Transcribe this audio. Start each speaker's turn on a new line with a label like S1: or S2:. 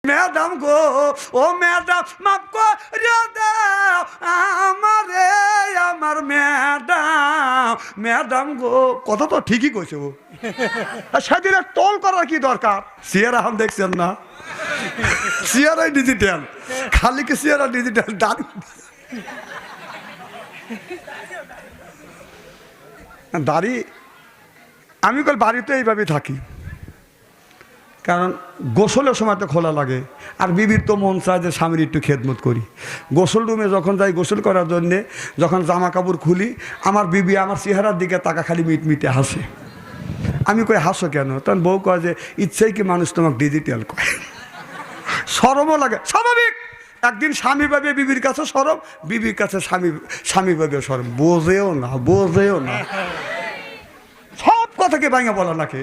S1: Madam গো, ও madam মাফ করে দাও আমারে, আমার ম্যাডাম, ম্যাডাম গো। কথা তো ঠিকই কইছে ও। সেদিন টোল করার কি দরকার? সিয়ার এখন দেখছেন না, সিয়ারাই ডিজিটাল, খালি কি সিয়ারা ডিজিটাল দাড়ি। আমি কল বাড়িতে এইভাবে থাকি, কারণ গোসলের সময় তো খোলা লাগে, আর বিবির তো মন চায় যে স্বামীর একটু খেদমত করি। গোসল রুমে যখন যাই গোসল করার জন্যে, যখন জামা কাপড় খুলি, আমার বিবি আমার চেহারার দিকে তাকা খালি মিটমিটে হাসে। আমি কই হাসো কেন? তখন বউ কয় যে ইচ্ছেই কি মানুষ তোমাকে ডিজিটাল কয়। শরমও লাগে, স্বাভাবিক। একদিন স্বামী পাবে বিবির কাছে সরম, বিবির কাছে স্বামী পাবে সরম। বোঝেও না, বোঝেও না, সব কথাকে ভাঙা বলা নাকি।